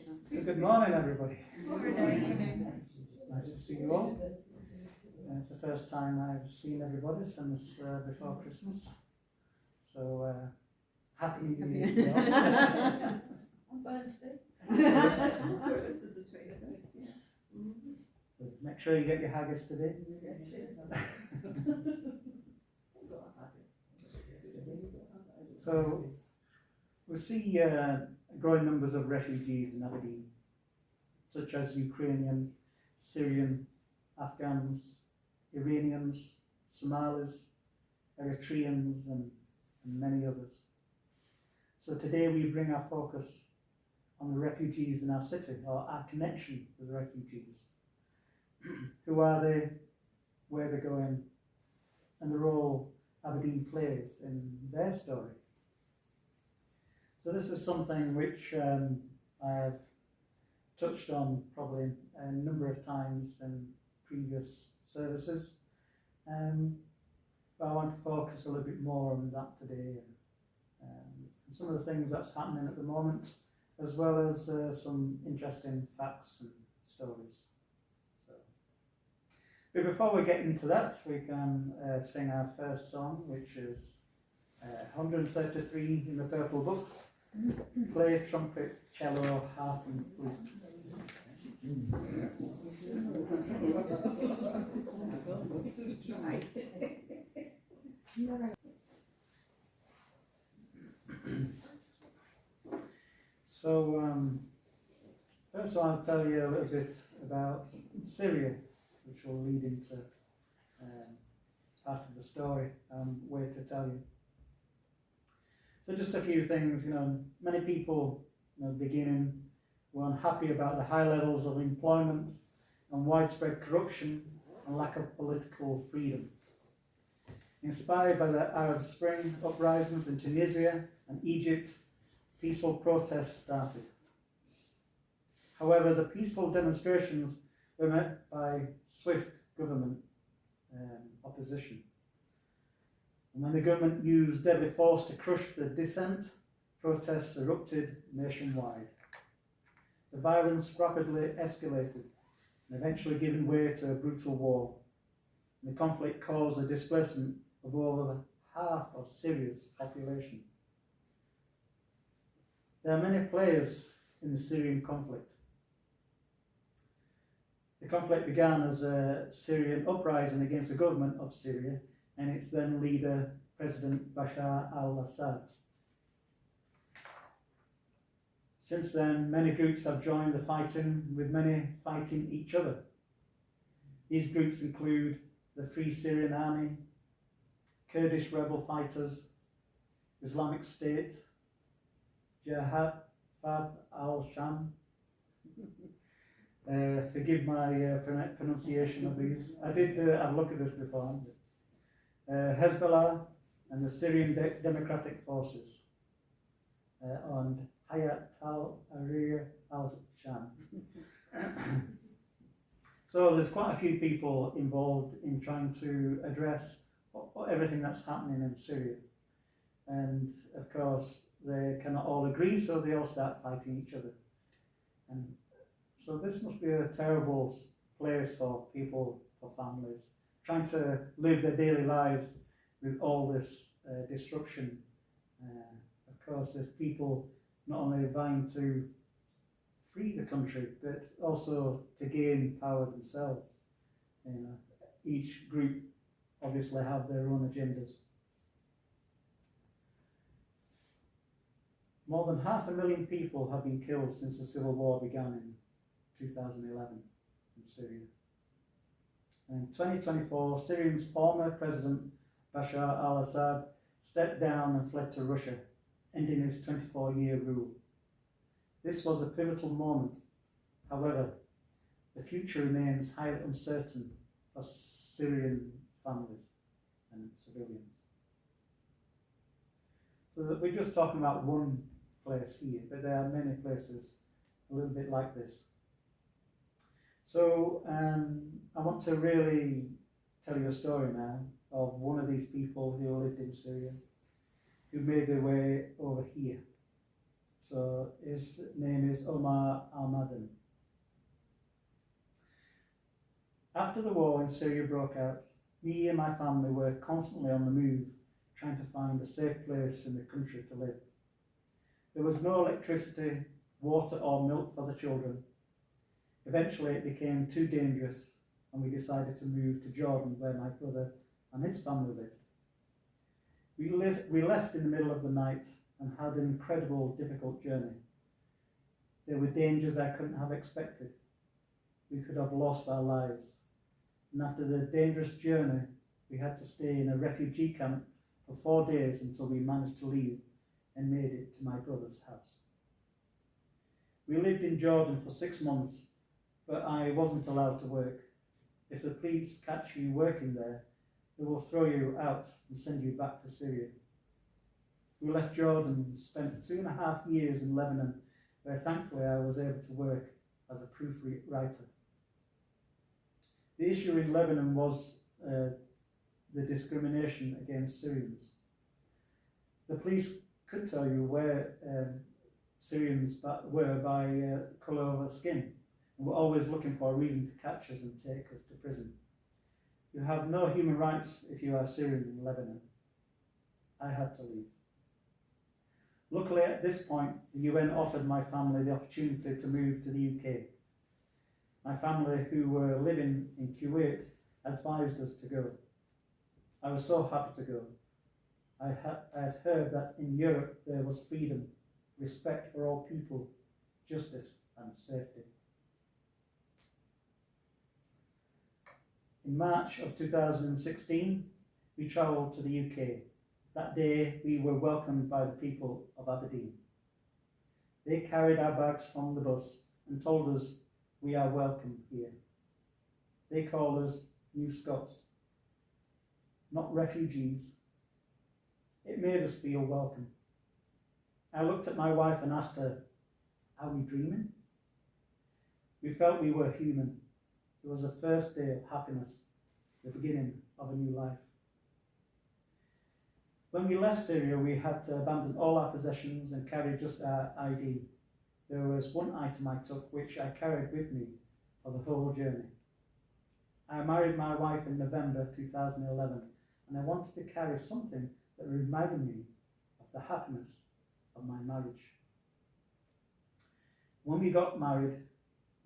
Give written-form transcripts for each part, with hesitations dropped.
Good morning, everybody. Morning. Nice to see you all. It's the first time I've seen everybody since before Christmas. So, Happy New Year to you all. On Wednesday. Of course, this is the 29th, yeah. But make sure you get your haggis today. So, we see growing numbers of refugees in Aberdeen, such as Ukrainian, Syrian, Afghans, Iranians, Somalis, Eritreans, and many others. So today we bring our focus on the refugees in our city, or our connection with the refugees. Who are they, where they're going, and the role Aberdeen plays in their story. So this is something which I've touched on probably a number of times in previous services, but I want to focus a little bit more on that today, and some of the things that's happening at the moment, as well as some interesting facts and stories. So, but before we get into that, we can sing our first song, which is 133 in the Purple Books. Play trumpet, cello, harp and flute. So, first of all, I'll tell you a little bit about Syria, which will lead into part of the story where to tell you. So just a few things, many people, beginning were unhappy about the high levels of employment and widespread corruption and lack of political freedom. Inspired by the Arab Spring uprisings in Tunisia and Egypt, peaceful protests started. However, the peaceful demonstrations were met by swift government opposition. And when the government used deadly force to crush the dissent, protests erupted nationwide. The violence rapidly escalated and eventually giving way to a brutal war. And the conflict caused the displacement of over half of Syria's population. There are many players in the Syrian conflict. The conflict began as a Syrian uprising against the government of Syria and its then leader, President Bashar al-Assad. Since then, many groups have joined the fighting, with many fighting each other. These groups include the Free Syrian Army, Kurdish rebel fighters, Islamic State, Jihad al-Sham. Forgive my pronunciation of these. I did have a look at this before. Hezbollah and the Syrian Democratic Forces, and Hayat al-Tahrir al-Sham. So there's quite a few people involved in trying to address everything that's happening in Syria. And of course, they cannot all agree, so they all start fighting each other. And so this must be a terrible place for people, for families, trying to live their daily lives with all this disruption. Of course, there's people not only vying to free the country, but also to gain power themselves. Each group obviously have their own agendas. More than 500,000 people have been killed since the civil war began in 2011 in Syria. And in 2024, Syria's former president Bashar al-Assad stepped down and fled to Russia, ending his 24-year rule. This was a pivotal moment. However, the future remains highly uncertain for Syrian families and civilians. So that we're just talking about one place here, but there are many places a little bit like this. So I want to really tell you a story now of one of these people who lived in Syria, who made their way over here So his name is Omar Almadin. After the war in Syria broke out, me and my family were constantly on the move, trying to find a safe place in the country to live. There was no electricity, water or milk for the children. Eventually it became too dangerous and we decided to move to Jordan, where my brother and his family lived. We left in the middle of the night and had an incredible, difficult journey. There were dangers I couldn't have expected. We could have lost our lives. And after the dangerous journey, we had to stay in a refugee camp for 4 days until we managed to leave and made it to my brother's house. We lived in Jordan for 6 months, but I wasn't allowed to work. If the police catch you working there, they will throw you out and send you back to Syria. We left Jordan and spent 2.5 years in Lebanon, where thankfully I was able to work as a proofwriter. The issue in Lebanon was the discrimination against Syrians. The police could tell you where Syrians were by colour of our skin, and were always looking for a reason to catch us and take us to prison. You have no human rights if you are Syrian in Lebanon. I had to leave. Luckily, at this point, the UN offered my family the opportunity to move to the UK. My family, who were living in Kuwait, advised us to go. I was so happy to go. I had heard that in Europe there was freedom, respect for all people, justice and safety. In March of 2016, we travelled to the UK. That day, we were welcomed by the people of Aberdeen. They carried our bags from the bus and told us we are welcome here. They called us New Scots, not refugees. It made us feel welcome. I looked at my wife and asked her, are we dreaming? We felt we were human. It was the first day of happiness, the beginning of a new life. When we left Syria, we had to abandon all our possessions and carry just our ID. There was one item I took which I carried with me for the whole journey. I married my wife in November 2011, and I wanted to carry something that reminded me of the happiness of my marriage. When we got married,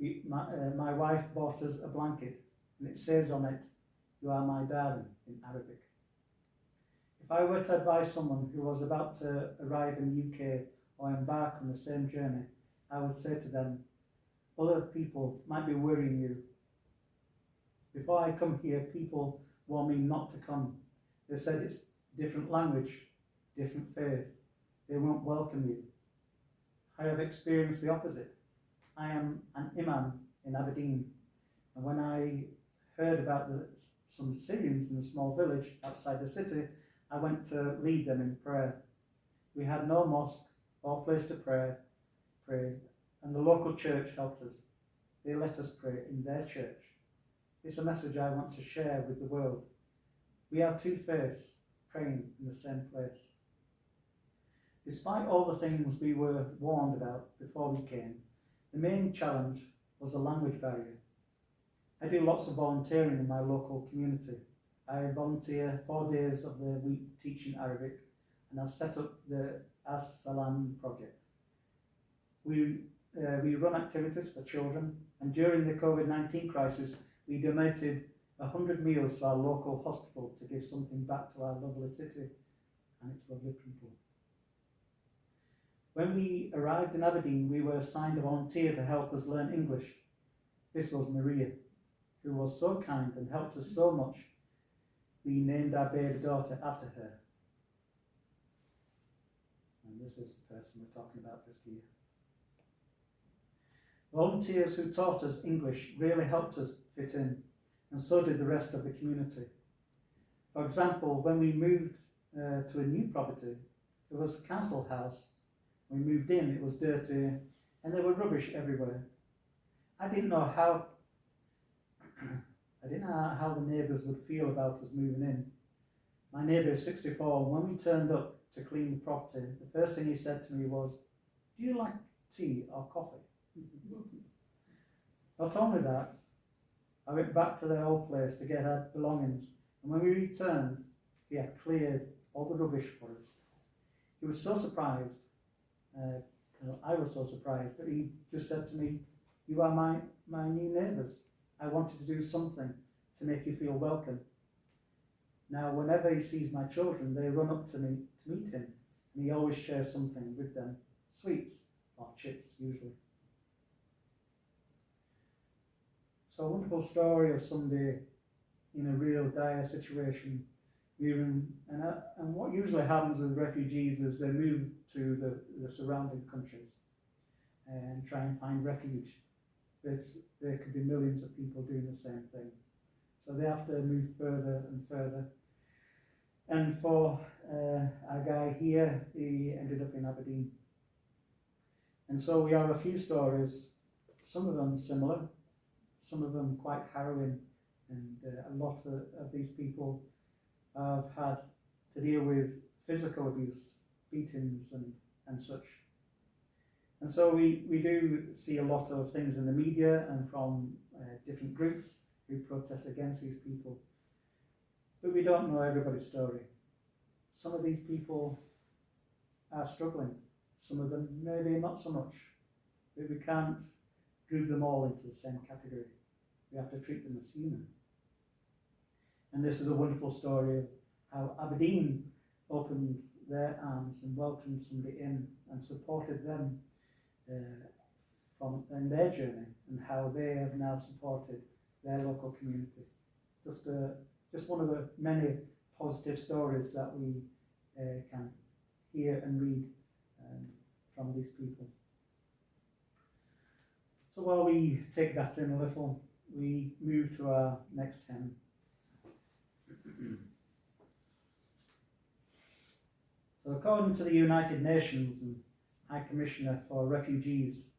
my wife bought us a blanket, and it says on it, "You are my darling," in Arabic. If I were to advise someone who was about to arrive in the UK or embark on the same journey, I would say to them, other people might be worrying you. Before I come here, people warned me not to come. They said it's different language, different faith. They won't welcome you. I have experienced the opposite. I am an imam in Aberdeen, and when I heard about some Syrians in a small village outside the city, I went to lead them in prayer. We had no mosque or place to pray, and the local church helped us. They let us pray in their church. It's a message I want to share with the world. We are two faiths praying in the same place. Despite all the things we were warned about before we came, the main challenge was a language barrier. I do lots of volunteering in my local community. I volunteer 4 days of the week teaching Arabic, and I've set up the As Salam project. We run activities for children, and during the COVID-19 crisis, we donated 100 meals to our local hospital to give something back to our lovely city and its lovely people. When we arrived in Aberdeen, we were assigned a volunteer to help us learn English. This was Maria, who was so kind and helped us so much. We named our baby daughter after her. And this is the person we're talking about just here. Volunteers who taught us English really helped us fit in, and so did the rest of the community. For example, when we moved to a new property, it was a council house. When we moved in, it was dirty, and there were rubbish everywhere. I didn't know how the neighbours would feel about us moving in. My neighbour is 64, and when we turned up to clean the property, the first thing he said to me was, do you like tea or coffee? Not only that, I went back to their old place to get our belongings, and when we returned, he had cleared all the rubbish for us. He was so surprised, I was so surprised, but he just said to me, "You are my new neighbours. I wanted to do something to make you feel welcome." Now, whenever he sees my children, they run up to me to meet him, and he always shares something with them, sweets or chips usually. So a wonderful story of somebody in a real dire situation, and what usually happens with refugees is they move to the surrounding countries and try and find refuge. But there could be millions of people doing the same thing. So they have to move further and further. And for our guy here, he ended up in Aberdeen. And so we have a few stories, some of them similar, some of them quite harrowing, and a lot of these people have had to deal with physical abuse, beatings and such. And so we do see a lot of things in the media and from different groups who protest against these people. But we don't know everybody's story. Some of these people are struggling. Some of them maybe not so much. But we can't group them all into the same category. We have to treat them as human. And this is a wonderful story of how Aberdeen opened their arms and welcomed somebody in and supported them in their journey, and how they have now supported their local community. Just one of the many positive stories that we can hear and read from these people. So while we take that in a little, we move to our next hymn. So according to the United Nations and High Commissioner for Refugees,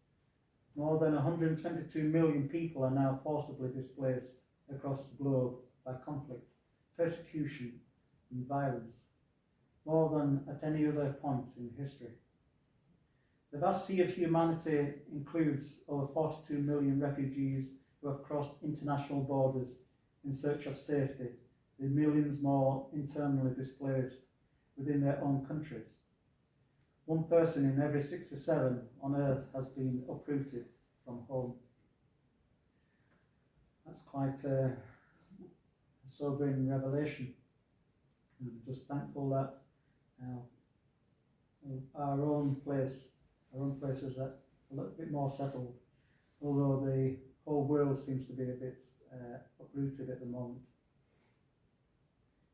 more than 122 million people are now forcibly displaced across the globe by conflict, persecution and violence, more than at any other point in history. The vast sea of humanity includes over 42 million refugees who have crossed international borders in search of safety, with millions more internally displaced within their own countries. One person in every 67 on earth has been uprooted from home. That's quite a sobering revelation. I'm just thankful that our own places are a little bit more settled, although the whole world seems to be a bit uprooted at the moment.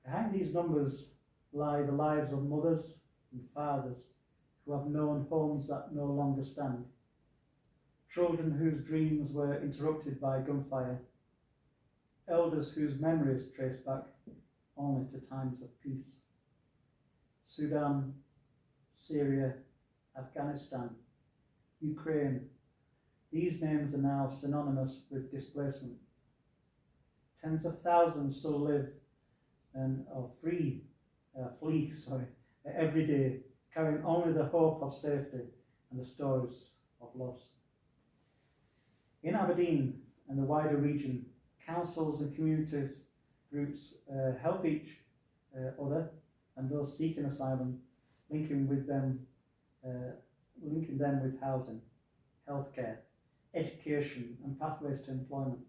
Behind these numbers lie the lives of mothers and fathers who have known homes that no longer stand, children whose dreams were interrupted by gunfire, elders whose memories trace back only to times of peace. Sudan, Syria, Afghanistan, Ukraine, these names are now synonymous with displacement. Tens of thousands still live or flee every day, carrying only the hope of safety and the stories of loss. In Aberdeen and the wider region, councils and communities groups help each other and those seeking asylum, linking them with housing, healthcare, education and pathways to employment,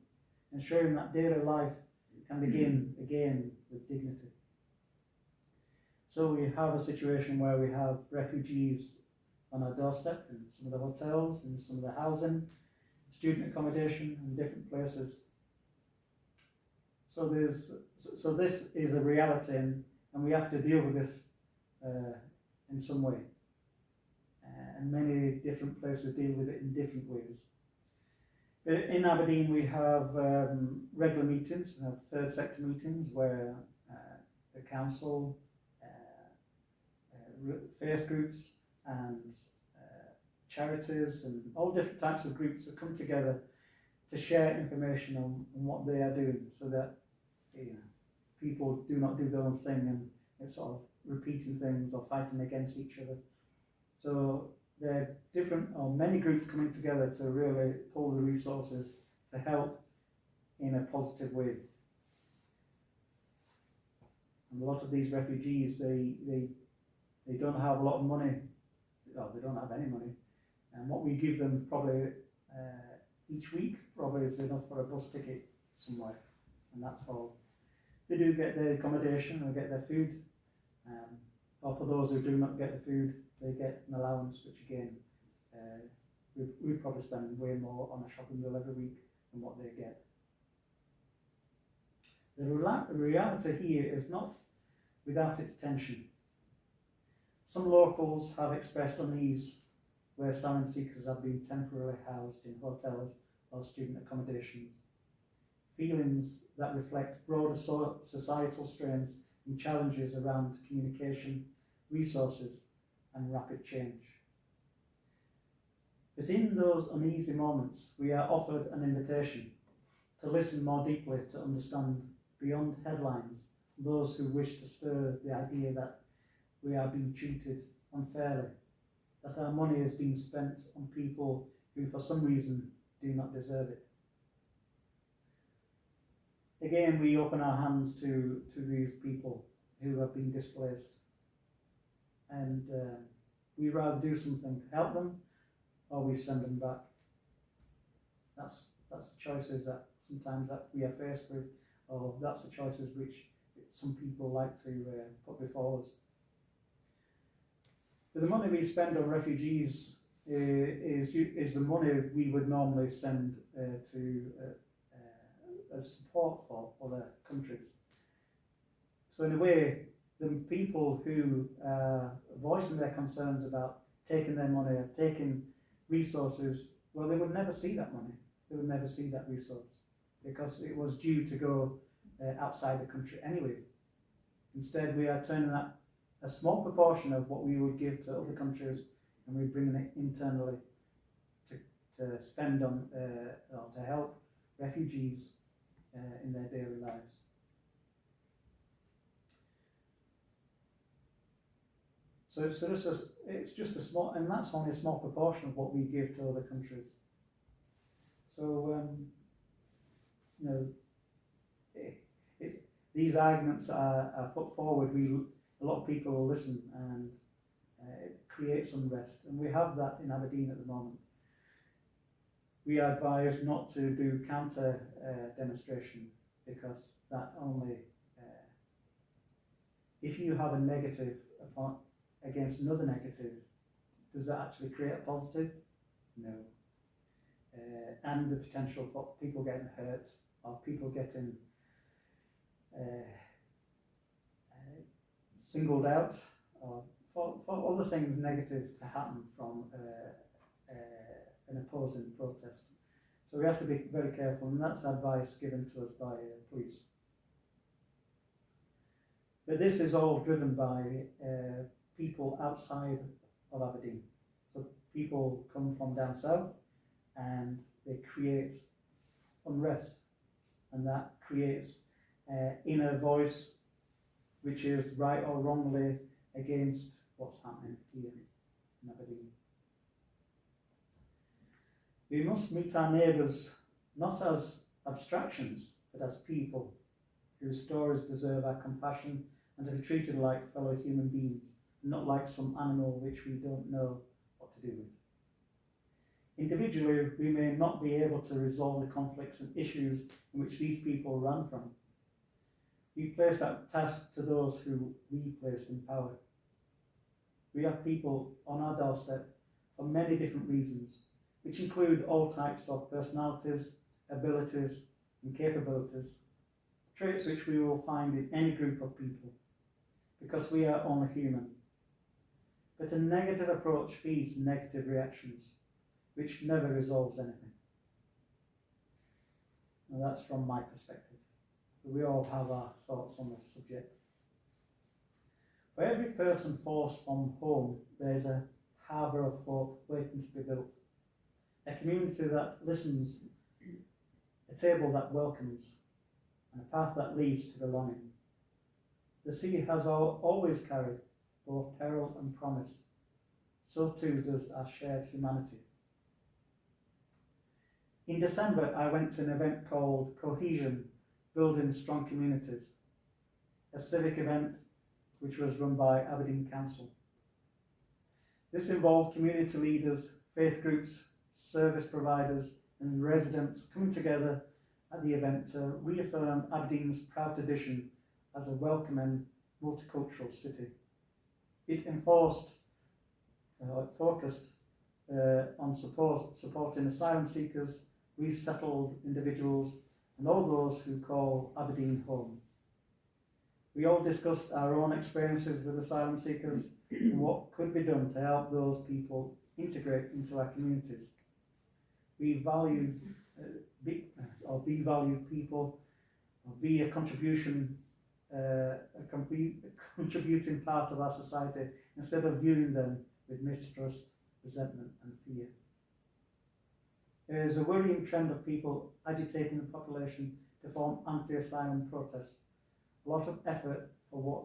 ensuring that daily life can begin again with dignity. So we have a situation where we have refugees on our doorstep in some of the hotels, in some of the housing, student accommodation and different places. So this is a reality, and we have to deal with this in some way. And many different places deal with it in different ways. In Aberdeen we have regular meetings, we have third sector meetings where the council, faith groups and charities and all different types of groups that come together to share information on what they are doing, so that people do not do their own thing and it's sort of repeating things or fighting against each other. So there are different or many groups coming together to really pull the resources to help in a positive way. And a lot of these refugees, they don't have a lot of money, well, they don't have any money, and what we give them probably each week probably is enough for a bus ticket somewhere, and that's all. They do get their accommodation and get their food, or for those who do not get the food, they get an allowance, which again, we probably spend way more on a shopping bill every week than what they get. The reality here is not without its tension. Some locals have expressed unease where asylum seekers have been temporarily housed in hotels or student accommodations. Feelings that reflect broader societal strains and challenges around communication, resources, and rapid change. But in those uneasy moments, we are offered an invitation to listen more deeply, to understand beyond headlines those who wish to stir the idea that we are being treated unfairly, that our money is being spent on people who for some reason do not deserve it. Again, we open our hands to these people who have been displaced, and we rather do something to help them or we send them back. That's the choices that sometimes that we are faced with, or that's the choices which some people like to put before us. But the money we spend on refugees is the money we would normally send to as support for other countries. So in a way, the people who are voicing their concerns about taking their money, taking resources, well, they would never see that money. They would never see that resource because it was due to go outside the country anyway. Instead, we are turning that a small proportion of what we would give to other countries, and we're bringing it internally to spend on or to help refugees in their daily lives. So it's just a small, and that's only a small proportion of what we give to other countries. So it's these arguments are put forward. A lot of people will listen, and it creates unrest, and we have that in Aberdeen at the moment. We are advised not to do counter demonstration because that only, if you have a negative against another negative, does that actually create a positive? No. And the potential for people getting hurt or people getting singled out or for other things negative to happen from an opposing protest. So we have to be very careful, and that's advice given to us by police. But this is all driven by people outside of Aberdeen. So people come from down south and they create unrest, and that creates inner voice which is right or wrongly against what's happening here in Aberdeen. We must meet our neighbours not as abstractions, but as people whose stories deserve our compassion and to be treated like fellow human beings, not like some animal which we don't know what to do with. Individually, we may not be able to resolve the conflicts and issues in which these people run from. We place that task to those who we place in power. We have people on our doorstep for many different reasons, which include all types of personalities, abilities, and capabilities, traits which we will find in any group of people, because we are only human. But a negative approach feeds negative reactions, which never resolves anything. Now that's from my perspective. But we all have our thoughts on the subject. For every person forced from home, there's a harbour of hope waiting to be built. A community that listens, a table that welcomes, and a path that leads to belonging. The sea has always carried both peril and promise. so too does our shared humanity. In December, I went to an event called Cohesion, Building Strong Communities, a civic event which was run by Aberdeen Council. This involved community leaders, faith groups, service providers and residents coming together at the event to reaffirm Aberdeen's proud tradition as a welcoming multicultural city. It focused on supporting asylum seekers, resettled individuals and all those who call Aberdeen home. We all discussed our own experiences with asylum seekers and what could be done to help those people integrate into our communities. We value be valued people, or be a contributing part of our society instead of viewing them with mistrust, resentment and fear. There is a worrying trend of people agitating the population to form anti-asylum protests. A lot of effort for what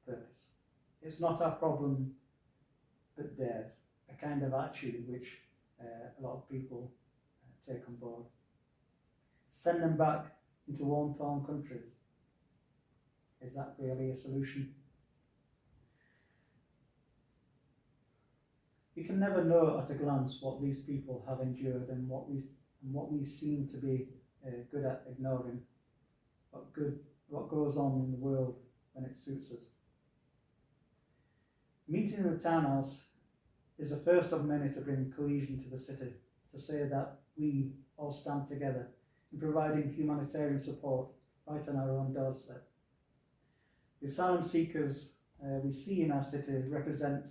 purpose? It's not our problem, but theirs. A kind of attitude which a lot of people take on board. Send them back into war-torn countries. Is that really a solution? We can never know at a glance what these people have endured and what we seem to be good at ignoring. What goes on in the world when it suits us. Meeting in the townhouse is the first of many to bring cohesion to the city, to say that we all stand together in providing humanitarian support right on our own doorstep. The asylum seekers we see in our city represent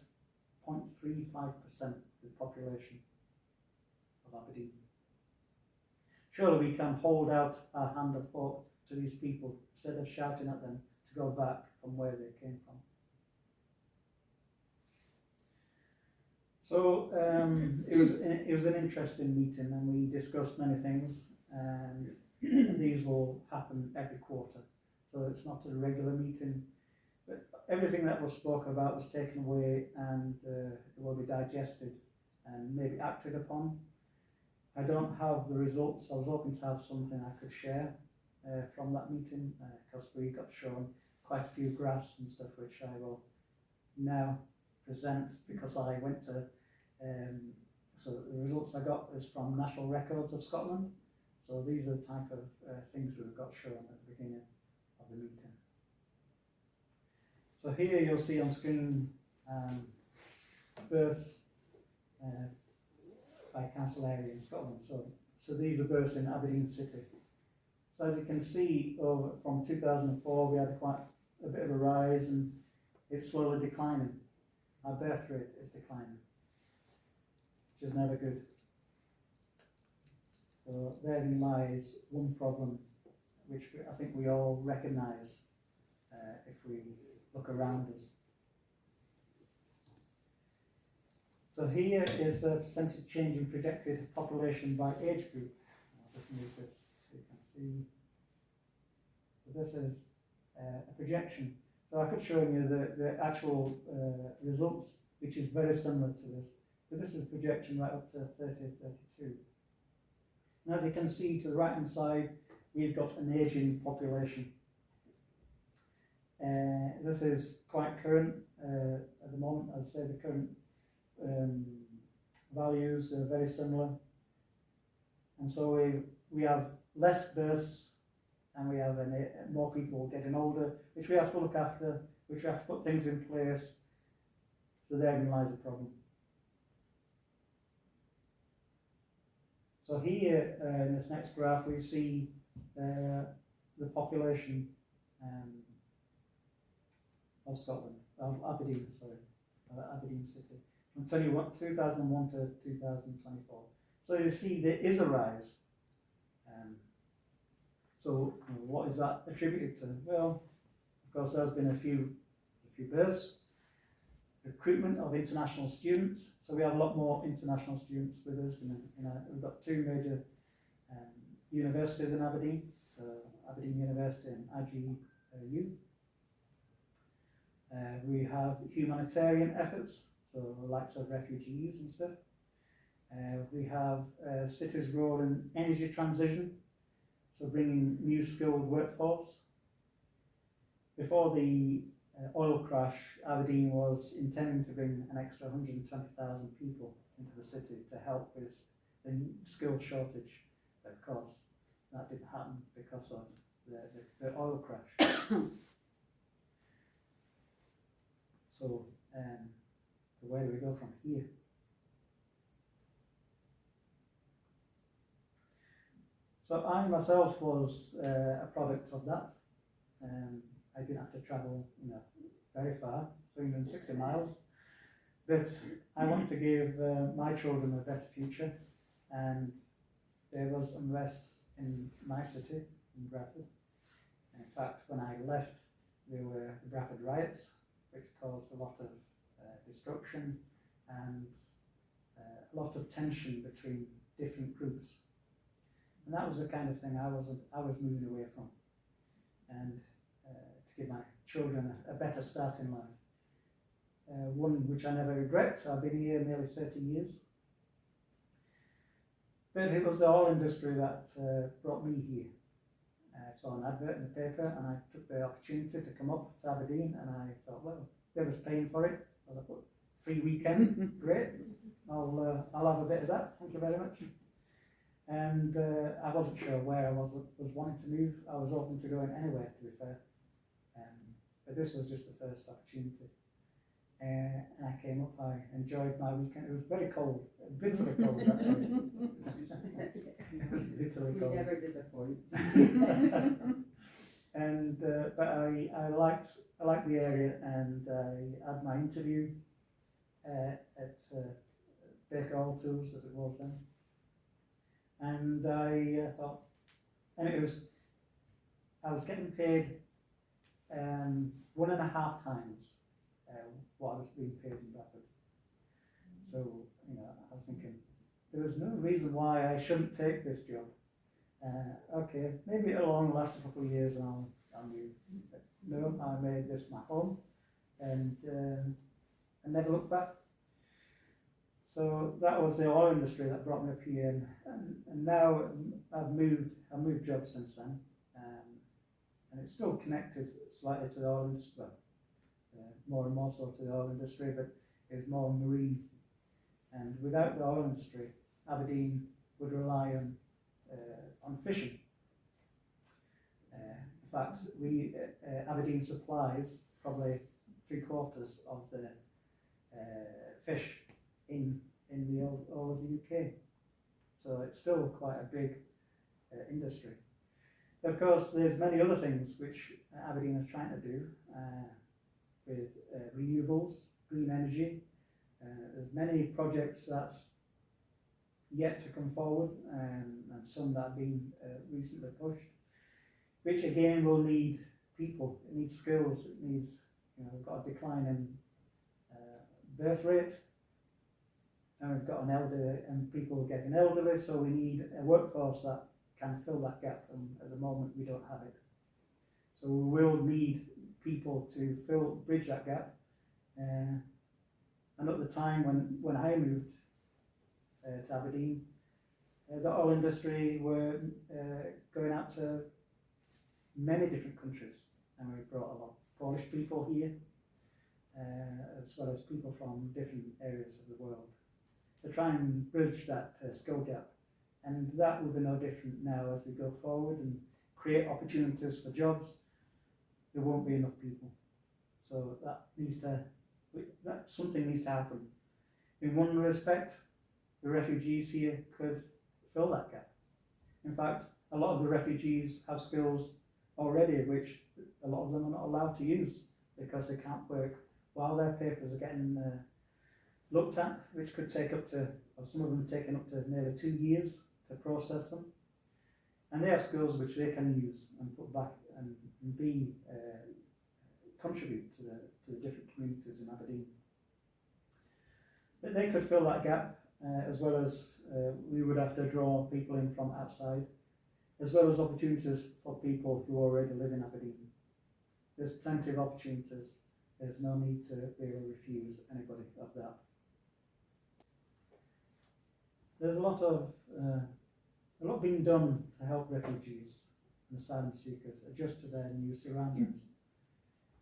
0.35% of the population of Aberdeen. Surely we can hold out our hand of hope to these people instead of shouting at them to go back from where they came from. So it was an interesting meeting, and we discussed many things, and these will happen every quarter. So it's not a regular meeting, but everything that was spoken about was taken away and it will be digested and maybe acted upon. I don't have the results. I was hoping to have something I could share from that meeting because we got shown quite a few graphs and stuff which I will now present because I went to so the results I got is from National Records of Scotland. So these are the type of things we got shown at the beginning of the meeting. So here you'll see on screen births by council area in Scotland. So these are births in Aberdeen City. So as you can see, from 2004 we had quite a bit of a rise, and it's slowly declining. Our birth rate is declining, which is never good. So therein lies one problem which I think we all recognise if we look around us. So here is a percentage change in projected population by age group. I'll just move this so you can see. So this is a projection. So I could show you the actual results, which is very similar to this. But this is a projection right up to 3032. And as you can see to the right hand side, we've got an ageing population. This is quite current at the moment. As I say, the current values are very similar. And so we have less births and we have more people getting older, which we have to look after, which we have to put things in place. So therein lies the problem. So here in this next graph we see the population of Scotland, of Aberdeen, Aberdeen City, from 2001 to 2024. So you see there is a rise. So what is that attributed to? Well, of course there's been a few births, recruitment of international students. So we have a lot more international students with us. We've got two major universities in Aberdeen, so Aberdeen University and APOW. We have humanitarian efforts, so the likes of refugees and stuff. We have cities' role in energy transition, so bringing new skilled workforce. Before the oil crash, Aberdeen was intending to bring an extra 120,000 people into the city to help with the skill shortage. Of course, that didn't happen because of the oil crash. So where do we go from here? So I myself was a product of that. I didn't have to travel, very far, 360 miles. But I want to give my children a better future, and there was unrest in my city, in Bradford. In fact, when I left, there were the Bradford riots, which caused a lot of destruction and a lot of tension between different groups. And that was the kind of thing I was moving away from, and to give my children a better start in life. One which I never regret. I've been here nearly 30 years. But it was the oil industry that brought me here. I saw an advert in the paper and I took the opportunity to come up to Aberdeen, and I thought, well, they was paying for it. I thought, free weekend, great. I'll have a bit of that, thank you very much. And I wasn't sure where I was wanting to move. I was open to going anywhere, to be fair. But this was just the first opportunity. And I came up, I enjoyed my weekend. It was very cold, bitterly cold actually. It was bitterly cold. We never disappoint. And but I liked the area, and I had my interview at Baker Oil Tools, as it was then. And I thought, and I was getting paid 1.5 times what I was being paid in Bradford. So, I was thinking, there was no reason why I shouldn't take this job. Okay, maybe it'll only last a couple of years and I'll move. But no, I made this my home, and I never looked back. So that was the oil industry that brought me up here, and now I've moved jobs since then, and it's still connected slightly to the oil industry, more and more so to the oil industry, but it's more marine. And without the oil industry, Aberdeen would rely on fishing. In fact, Aberdeen supplies probably 3/4 of the fish in all of the UK. So it's still quite a big industry. Of course, there's many other things which Aberdeen is trying to do with renewables, green energy. There's many projects that's yet to come forward, and some that have been recently pushed, which again will need people. It needs skills. It needs, we've got a decline in birth rate, and we've got and people getting elderly, so we need a workforce that can fill that gap, and at the moment we don't have it. So we will need people to bridge that gap. And at the time when I moved to Aberdeen, the oil industry were going out to many different countries, and we brought a lot of Polish people here, as well as people from different areas of the world, to try and bridge that skill gap. And that will be no different now as we go forward and create opportunities for jobs. There won't be enough people, so something needs to happen. In one respect, the refugees here could fill that gap. In fact, a lot of the refugees have skills already which a lot of them are not allowed to use because they can't work while their papers are getting looked at, which could take up to, or some of them taking up to nearly 2 years to process them. And they have skills which they can use and put back and contribute to the different communities in Aberdeen. But they could fill that gap, as well as we would have to draw people in from outside, as well as opportunities for people who already live in Aberdeen. There's plenty of opportunities There's no need to really refuse anybody of that. There's a lot being done to help refugees and asylum seekers adjust to their new surroundings,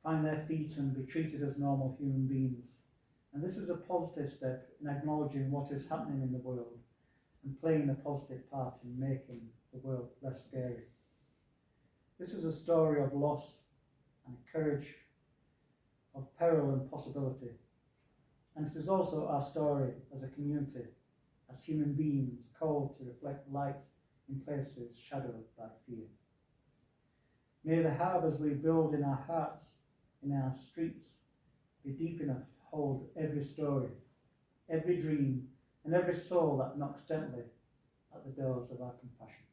find their feet and be treated as normal human beings. And this is a positive step in acknowledging what is happening in the world and playing a positive part in making the world less scary. This is a story of loss and courage, of peril and possibility. And it is also our story as a community, as human beings called to reflect light in places shadowed by fear. May the harbours we build in our hearts, in our streets, be deep enough to hold every story, every dream, and every soul that knocks gently at the doors of our compassion.